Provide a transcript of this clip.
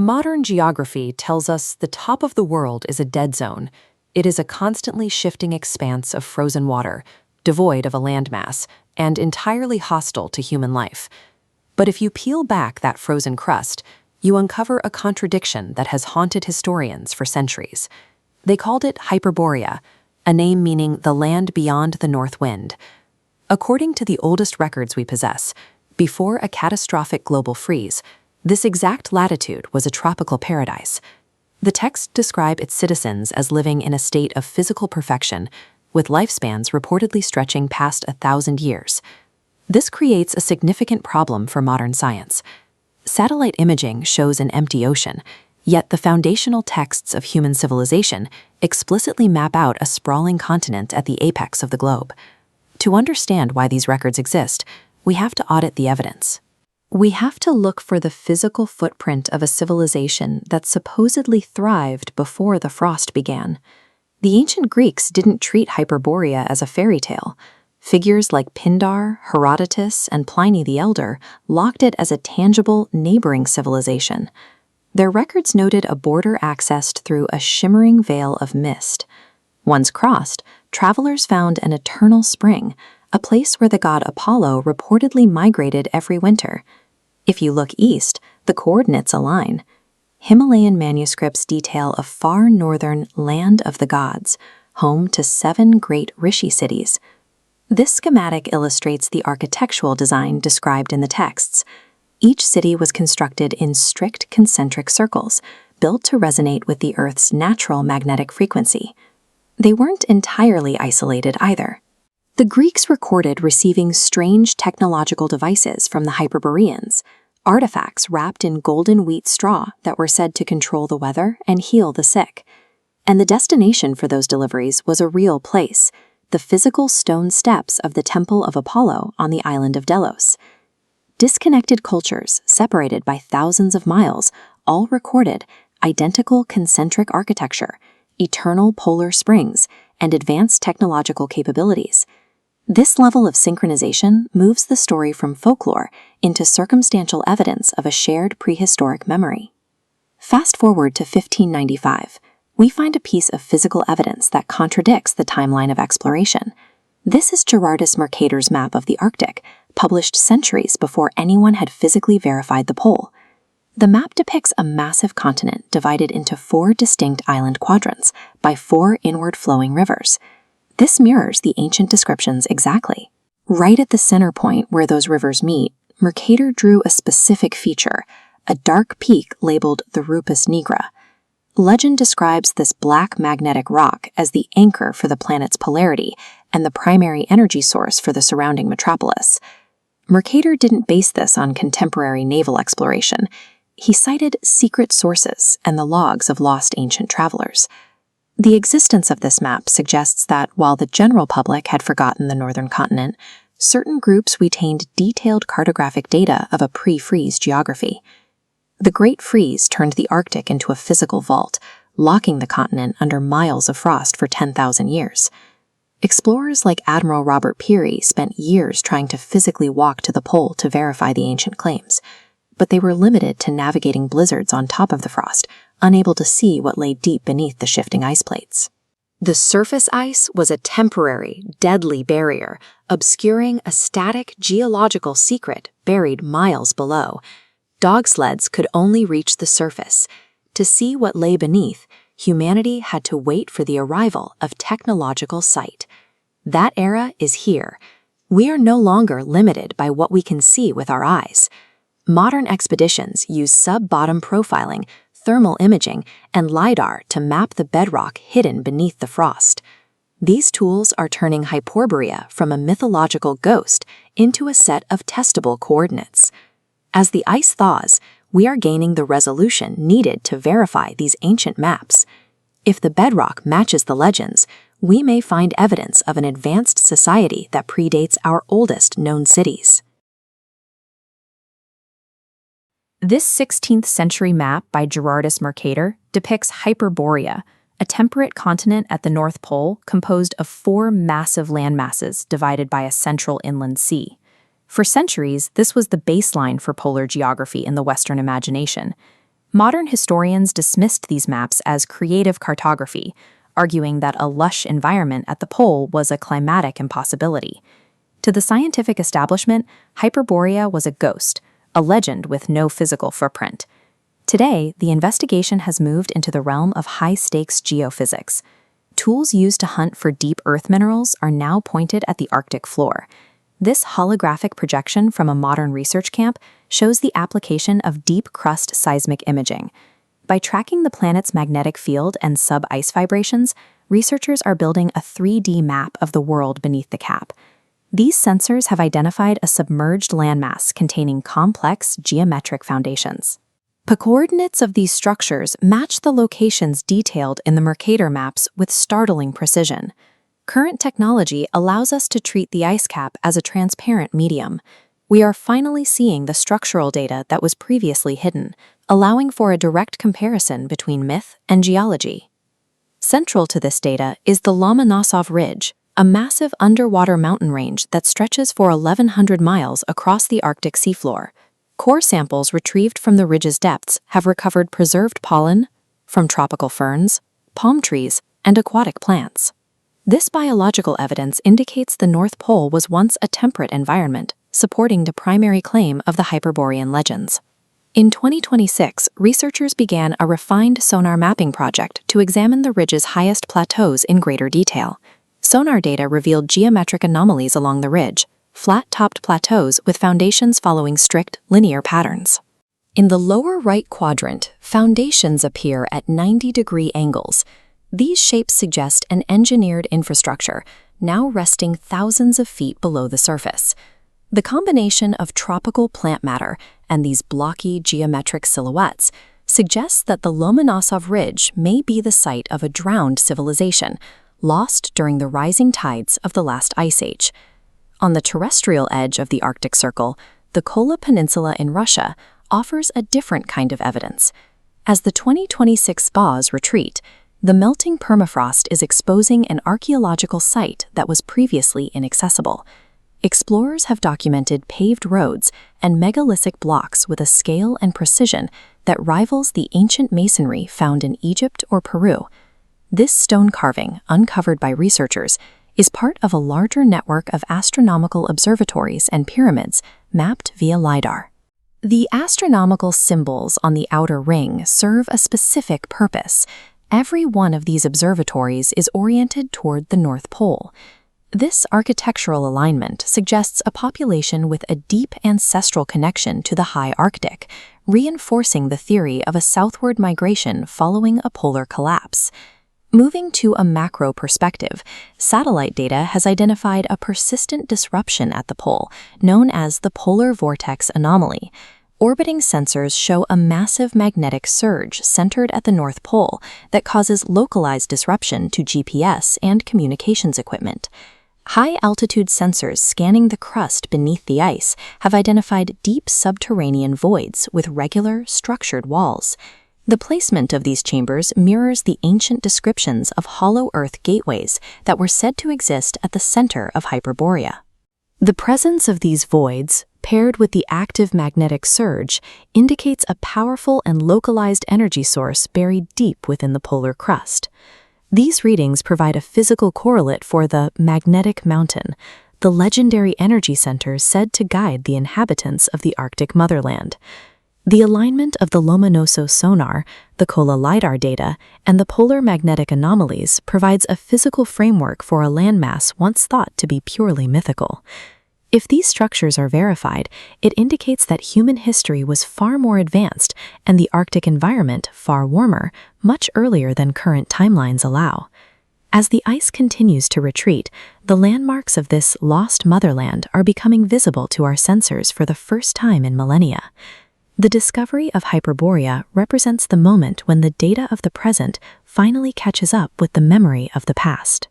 Modern geography tells us the top of the world is a dead zone. It is a constantly shifting expanse of frozen water, devoid of a landmass, and entirely hostile to human life. But if you peel back that frozen crust, you uncover a contradiction that has haunted historians for centuries. They called it Hyperborea, a name meaning the land beyond the north wind. According to the oldest records we possess, before a catastrophic global freeze, this exact latitude was a tropical paradise. The texts describe its citizens as living in a state of physical perfection, with lifespans reportedly stretching past 1,000 years. This creates a significant problem for modern science. Satellite imaging shows an empty ocean, yet the foundational texts of human civilization explicitly map out a sprawling continent at the apex of the globe. To understand why these records exist, we have to audit the evidence. We have to look for the physical footprint of a civilization that supposedly thrived before the frost began. The ancient Greeks didn't treat Hyperborea as a fairy tale. Figures like Pindar, Herodotus, and Pliny the Elder locked it as a tangible, neighboring civilization. Their records noted a border accessed through a shimmering veil of mist. Once crossed, travelers found an eternal spring, a place where the god Apollo reportedly migrated every winter. If you look east, the coordinates align. Himalayan manuscripts detail a far northern land of the gods, home to 7 great rishi cities. This schematic illustrates the architectural design described in the texts. Each city was constructed in strict concentric circles, built to resonate with the Earth's natural magnetic frequency. They weren't entirely isolated either. The Greeks recorded receiving strange technological devices from the Hyperboreans, artifacts wrapped in golden wheat straw that were said to control the weather and heal the sick. And the destination for those deliveries was a real place, the physical stone steps of the Temple of Apollo on the island of Delos. Disconnected cultures, separated by thousands of miles, all recorded identical concentric architecture, eternal polar springs, and advanced technological capabilities. This level of synchronization moves the story from folklore into circumstantial evidence of a shared prehistoric memory. Fast forward to 1595, we find a piece of physical evidence that contradicts the timeline of exploration. This is Gerardus Mercator's map of the Arctic, published centuries before anyone had physically verified the pole. The map depicts a massive continent divided into 4 distinct island quadrants by 4 inward-flowing rivers. This mirrors the ancient descriptions exactly. Right at the center point where those rivers meet, Mercator drew a specific feature, a dark peak labeled the Rupus Nigra. Legend describes this black magnetic rock as the anchor for the planet's polarity and the primary energy source for the surrounding metropolis. Mercator didn't base this on contemporary naval exploration. He cited secret sources and the logs of lost ancient travelers. The existence of this map suggests that while the general public had forgotten the northern continent, certain groups retained detailed cartographic data of a pre-freeze geography. The Great Freeze turned the Arctic into a physical vault, locking the continent under miles of frost for 10,000 years. Explorers like Admiral Robert Peary spent years trying to physically walk to the pole to verify the ancient claims, but they were limited to navigating blizzards on top of the frost, unable to see what lay deep beneath the shifting ice plates. The surface ice was a temporary, deadly barrier, obscuring a static geological secret buried miles below. Dog sleds could only reach the surface. To see what lay beneath, humanity had to wait for the arrival of technological sight. That era is here. We are no longer limited by what we can see with our eyes. Modern expeditions use sub-bottom profiling, thermal imaging, and LiDAR to map the bedrock hidden beneath the frost. These tools are turning Hyperborea from a mythological ghost into a set of testable coordinates. As the ice thaws, we are gaining the resolution needed to verify these ancient maps. If the bedrock matches the legends, we may find evidence of an advanced society that predates our oldest known cities. This 16th century map by Gerardus Mercator depicts Hyperborea, a temperate continent at the North Pole composed of 4 massive landmasses divided by a central inland sea. For centuries, this was the baseline for polar geography in the Western imagination. Modern historians dismissed these maps as creative cartography, arguing that a lush environment at the pole was a climatic impossibility. To the scientific establishment, Hyperborea was a ghost, a legend with no physical footprint. Today, the investigation has moved into the realm of high-stakes geophysics. Tools used to hunt for deep earth minerals are now pointed at the Arctic floor. This holographic projection from a modern research camp shows the application of deep crust seismic imaging. By tracking the planet's magnetic field and sub-ice vibrations, researchers are building a 3D map of the world beneath the cap. These sensors have identified a submerged landmass containing complex geometric foundations. The coordinates of these structures match the locations detailed in the Mercator maps with startling precision. Current technology allows us to treat the ice cap as a transparent medium. We are finally seeing the structural data that was previously hidden, allowing for a direct comparison between myth and geology. Central to this data is the Lomonosov Ridge, a massive underwater mountain range that stretches for 1,100 miles across the Arctic seafloor. Core samples retrieved from the ridge's depths have recovered preserved pollen from tropical ferns, palm trees, and aquatic plants. This biological evidence indicates the North Pole was once a temperate environment, supporting the primary claim of the Hyperborean legends. In 2026, researchers began a refined sonar mapping project to examine the ridge's highest plateaus in greater detail. Sonar data revealed geometric anomalies along the ridge, flat-topped plateaus with foundations following strict, linear patterns. In the lower right quadrant, foundations appear at 90-degree angles. These shapes suggest an engineered infrastructure, now resting thousands of feet below the surface. The combination of tropical plant matter and these blocky geometric silhouettes suggests that the Lomonosov Ridge may be the site of a drowned civilization, lost during the rising tides of the last ice age. On the terrestrial edge of the Arctic Circle, the Kola Peninsula in Russia offers a different kind of evidence. As the 2026 spas retreat, the melting permafrost is exposing an archaeological site that was previously inaccessible. Explorers have documented paved roads and megalithic blocks with a scale and precision that rivals the ancient masonry found in Egypt or Peru. This stone carving, uncovered by researchers, is part of a larger network of astronomical observatories and pyramids mapped via LiDAR. The astronomical symbols on the outer ring serve a specific purpose. Every one of these observatories is oriented toward the North Pole. This architectural alignment suggests a population with a deep ancestral connection to the high Arctic, reinforcing the theory of a southward migration following a polar collapse. Moving to a macro perspective, satellite data has identified a persistent disruption at the pole, known as the polar vortex anomaly. Orbiting sensors show a massive magnetic surge centered at the North Pole that causes localized disruption to GPS and communications equipment. High-altitude sensors scanning the crust beneath the ice have identified deep subterranean voids with regular, structured walls. The placement of these chambers mirrors the ancient descriptions of hollow earth gateways that were said to exist at the center of Hyperborea. The presence of these voids, paired with the active magnetic surge, indicates a powerful and localized energy source buried deep within the polar crust. These readings provide a physical correlate for the magnetic mountain, the legendary energy center said to guide the inhabitants of the Arctic motherland. The alignment of the Lomonosov sonar, the Kola LiDAR data, and the polar magnetic anomalies provides a physical framework for a landmass once thought to be purely mythical. If these structures are verified, it indicates that human history was far more advanced and the Arctic environment far warmer, much earlier than current timelines allow. As the ice continues to retreat, the landmarks of this lost motherland are becoming visible to our sensors for the first time in millennia. The discovery of Hyperborea represents the moment when the data of the present finally catches up with the memory of the past.